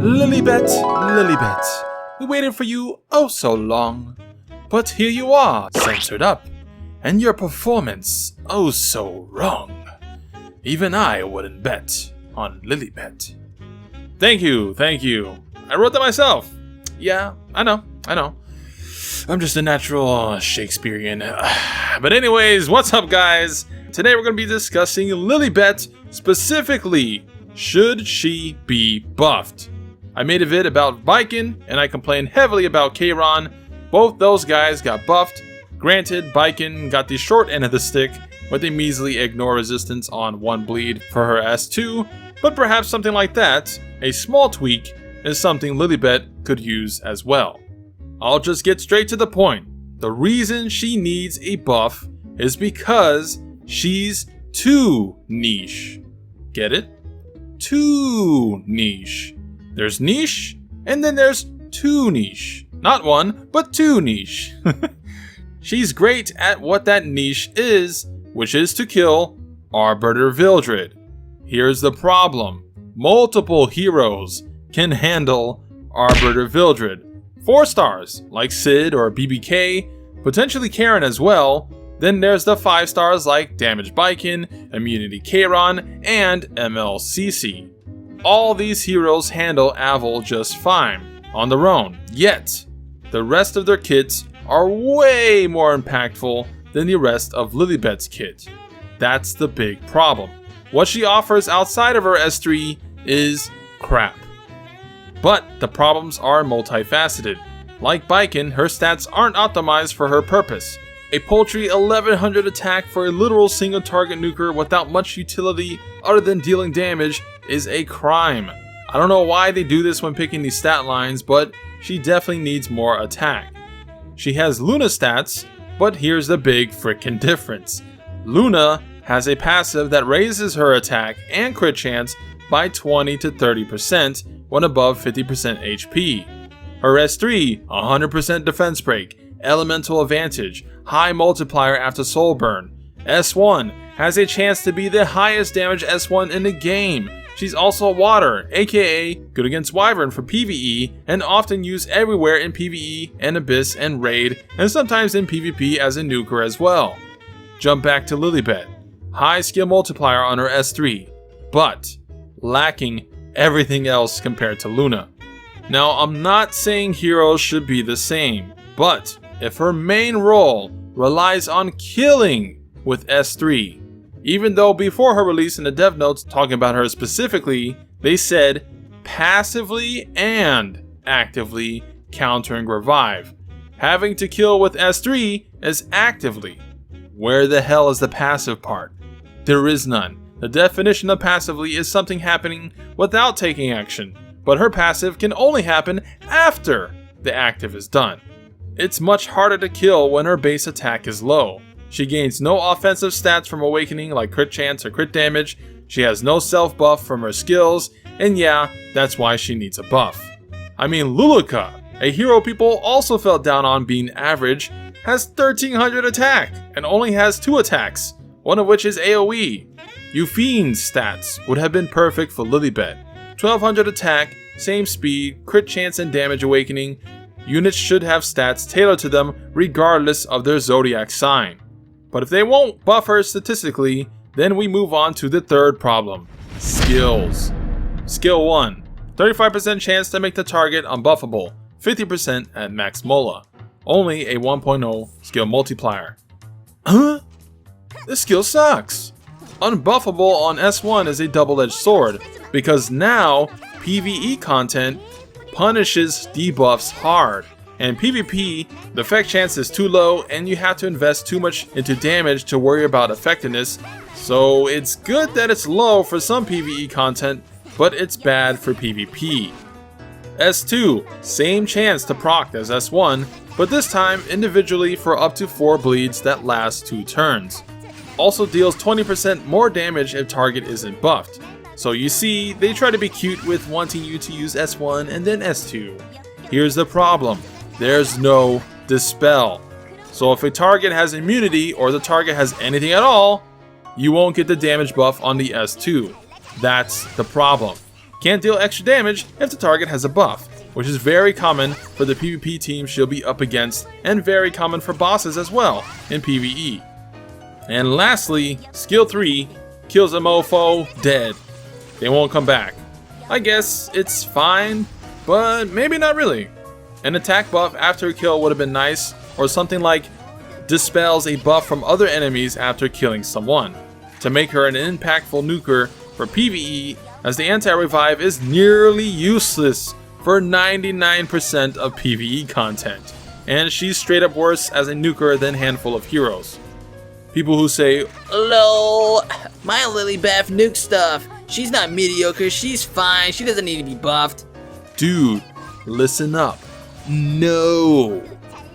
Lilibet, Lilibet, we waited for you oh so long, but here you are, censored up, and your performance oh so wrong. Even I wouldn't bet on Lilibet. Thank you. I wrote that myself. Yeah, I know. I'm just a natural Shakespearean. But anyways, what's up guys? Today we're going to be discussing Lilibet, specifically, should she be buffed? I made a vid about Baiken, and I complained heavily about Kayron. Both those guys got buffed. Granted, Baiken got the short end of the stick with a measly ignore resistance on 1 bleed for her S2, but perhaps something like that, a small tweak, is something Lilibet could use as well. I'll just get straight to the point. The reason she needs a buff is because she's too niche. Get it? Too niche. There's niche, and then there's too niche. Not one, but too niche. She's great at what that niche is, which is to kill Arbiter Vildred. Here's the problem. Multiple heroes can handle Arbiter Vildred. 4 stars, like Sid or BBK, potentially Karen as well. Then there's the 5 stars like Damage Baiken, Immunity Kayron, and MLCC. All these heroes handle Avil just fine on their own, yet the rest of their kits are way more impactful than the rest of Lilibet's kit. That's the big problem. What she offers outside of her S3 is crap. But the problems are multifaceted. Like Baiken, her stats aren't optimized for her purpose. A paltry 1100 attack for a literal single target nuker without much utility other than dealing damage is a crime. I don't know why they do this when picking these stat lines, but she definitely needs more attack. She has Luna stats, but here's the big frickin' difference. Luna has a passive that raises her attack and crit chance by 20 to 30% when above 50% HP. Her S3, 100% defense break, elemental advantage, high multiplier after Soul Burn. S1 has a chance to be the highest damage S1 in the game. She's also water, aka good against Wyvern for PvE, and often used everywhere in PvE and Abyss and Raid, and sometimes in PvP as a nuker as well. Jump back to Lilibet. High skill multiplier on her S3, but lacking everything else compared to Luna. Now, I'm not saying heroes should be the same, but if her main role relies on killing with S3, even though before her release in the dev notes talking about her specifically, they said passively and actively countering revive. Having to kill with S3 is actively. Where the hell is the passive part? There is none. The definition of passively is something happening without taking action, but her passive can only happen after the active is done. It's much harder to kill when her base attack is low. She gains no offensive stats from Awakening like crit chance or crit damage, she has no self buff from her skills, and yeah, that's why she needs a buff. I mean, Luluka, a hero people also felt down on being average, has 1300 attack and only has 2 attacks, one of which is AoE. Yufine's stats would have been perfect for Lilibet. 1200 attack, same speed, crit chance and damage awakening. Units should have stats tailored to them regardless of their zodiac sign. But if they won't buff her statistically, then we move on to the third problem. Skills. Skill 1. 35% chance to make the target unbuffable. 50% at max mola. Only a 1.0 skill multiplier. Huh? This skill sucks. Unbuffable on S1 is a double-edged sword, because now PvE content punishes debuffs hard. And PvP, the effect chance is too low and you have to invest too much into damage to worry about effectiveness, so it's good that it's low for some PvE content, but it's bad for PvP. S2, same chance to proc as S1, but this time individually for up to 4 bleeds that last 2 turns. Also deals 20% more damage if target isn't buffed. So you see, they try to be cute with wanting you to use S1 and then S2. Here's the problem. There's no dispel. So if a target has immunity or the target has anything at all, you won't get the damage buff on the S2. That's the problem. can't deal extra damage if the target has a buff, which is very common for the PvP team she'll be up against and very common for bosses as well in PvE. And lastly, skill 3 kills a mofo dead. They won't come back. I guess it's fine, but maybe not really. An attack buff after a kill would have been nice, or something like dispels a buff from other enemies after killing someone, to make her an impactful nuker for PvE, as the anti-revive is nearly useless for 99% of PvE content, and she's straight up worse as a nuker than a handful of heroes. People who say, "Lol, my Lilibet nuke stuff. She's not mediocre, she's fine, she doesn't need to be buffed." dude, listen up. No!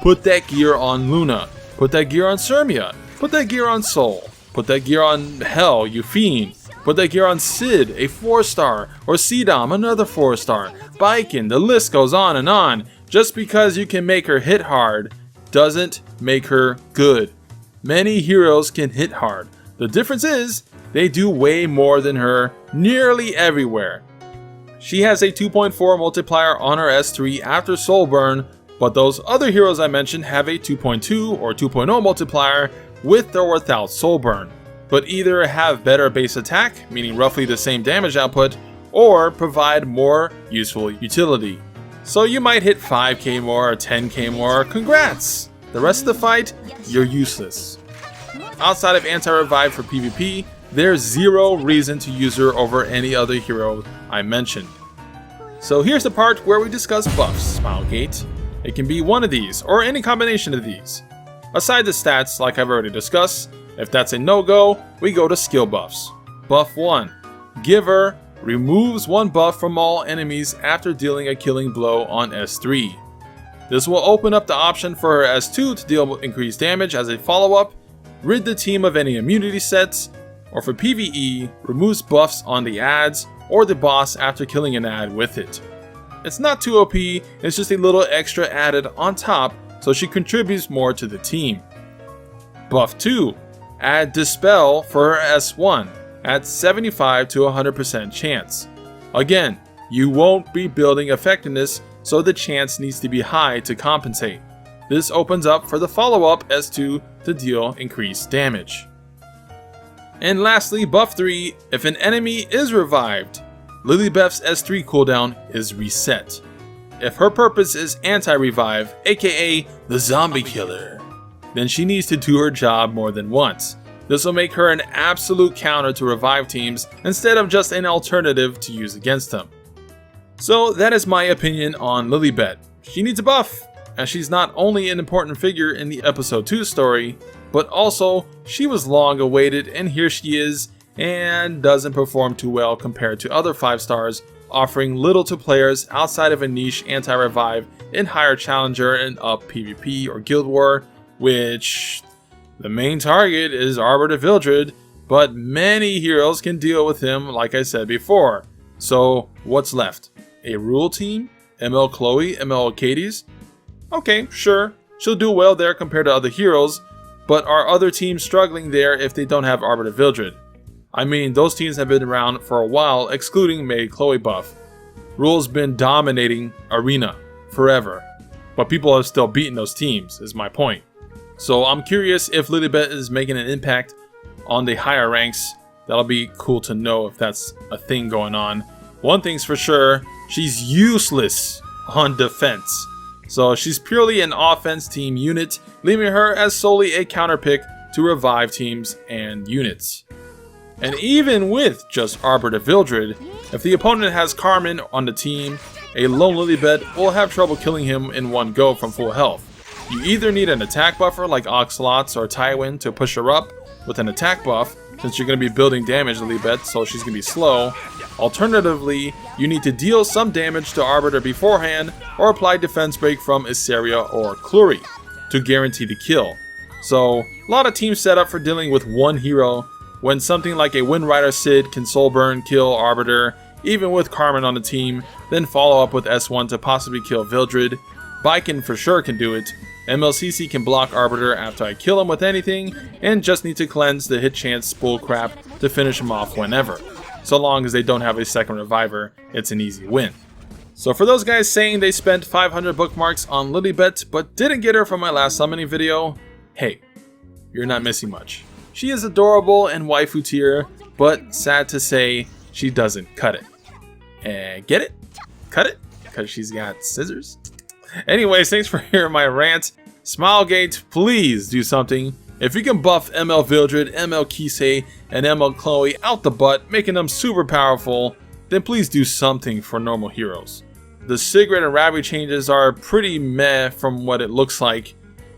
Put that gear on Luna. Put that gear on Sirmia. Put that gear on Soul. Put that gear on Hell, you fiend. Put that gear on Sid, a 4-star, or Cdom, another 4-star. Baiken, the list goes on and on. Just because you can make her hit hard doesn't make her good. Many heroes can hit hard. The difference is, they do way more than her nearly everywhere. She has a 2.4 multiplier on her S3 after Soul Burn, but those other heroes I mentioned have a 2.2 or 2.0 multiplier with or without Soul Burn, but either have better base attack, meaning roughly the same damage output, or provide more useful utility. So you might hit 5k more or 10k more, congrats! The rest of the fight, you're useless. Outside of anti-revive for PvP, there's zero reason to use her over any other hero I mentioned. So here's the part where we discuss buffs, Smilegate. It can be one of these, or any combination of these. Aside the stats, like I've already discussed, if that's a no-go, we go to skill buffs. Buff 1. Giver removes one buff from all enemies after dealing a killing blow on S3. This will open up the option for her S2 to deal increased damage as a follow-up, rid the team of any immunity sets, or for PvE, removes buffs on the ads or the boss after killing an ad with it. It's not too OP, it's just a little extra added on top so she contributes more to the team. Buff 2. Add Dispel for her S1 at 75 to 100% chance. Again, you won't be building effectiveness, so the chance needs to be high to compensate. This opens up for the follow-up S2 to deal increased damage. And lastly, buff 3, if an enemy is revived, Lilibet's S3 cooldown is reset. If her purpose is anti-revive, aka the zombie killer, then she needs to do her job more than once. This will make her an absolute counter to revive teams instead of just an alternative to use against them. So that is my opinion on Lilibet. She needs a buff, as she's not only an important figure in the episode 2 story, but also she was long awaited and here she is, and doesn't perform too well compared to other 5 stars, offering little to players outside of a niche anti-revive in higher challenger and up PvP or Guild War, which the main target is Arbiter Vildred, but many heroes can deal with him like I said before. So what's left? A rule team? ML Chloe? ML Katie's? Okay, sure, she'll do well there compared to other heroes, but are other teams struggling there if they don't have Arbiter Vildred? I mean, those teams have been around for a while, excluding May Chloe buff. Rule's been dominating Arena forever, but people have still beaten those teams, is my point. So I'm curious if Lilibet is making an impact on the higher ranks. That'll be cool to know if that's a thing going on. One thing's for sure, she's useless on defense. So she's purely an offense team unit, leaving her as solely a counter pick to revive teams and units. And even with just Arbiter Vildred, if the opponent has Carmen on the team, a lone Lilibet will have trouble killing him in one go from full health. You either need an attack buffer like Oxalots or Tywin to push her up with an attack buff, since you're going to be building damage Lilibet, so she's going to be slow. Alternatively, you need to deal some damage to Arbiter beforehand, or apply defense break from Issaria or Clury to guarantee the kill. So, a lot of teams set up for dealing with one hero, when something like a Windrider Sid can Soul Burn kill Arbiter, even with Carmen on the team, then follow up with S1 to possibly kill Vildred. Baiken for sure can do it. MLCC can block Arbiter after I kill him with anything, and just need to cleanse the hit chance bullcrap to finish him off whenever. So long as they don't have a second reviver, it's an easy win. So for those guys saying they spent 500 bookmarks on Lilibet but didn't get her from my last summoning video, hey, you're not missing much. She is adorable and waifu tier, but sad to say, she doesn't cut it. And get it? Cut it? Because she's got scissors? Anyways, thanks for hearing my rant. Smilegate, please do something. If you can buff ML Vildred, ML Kisei, and ML Chloe out the butt, making them super powerful, then please do something for normal heroes. The Sigrid and Ravi changes are pretty meh from what it looks like,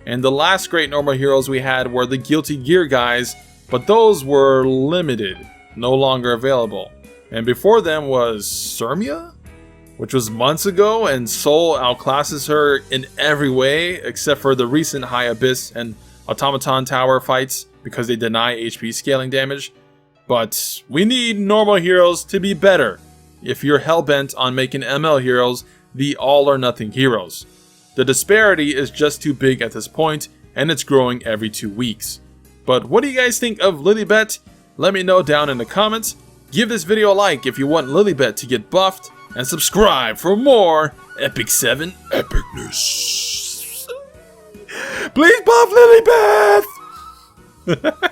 and the last great normal heroes we had were the Guilty Gear guys, but those were limited, no longer available. And before them was Sirmia, which was months ago, and Soul outclasses her in every way except for the recent High Abyss and Automaton Tower fights because they deny HP scaling damage. But we need normal heroes to be better if you're hellbent on making ML heroes the all or nothing heroes. The disparity is just too big at this point, and it's growing every 2 weeks. But what do you guys think of Lilibet? Let me know down in the comments. Give this video a like if you want Lilibet to get buffed, and subscribe for more Epic 7 epicness. Please buff Lilibet!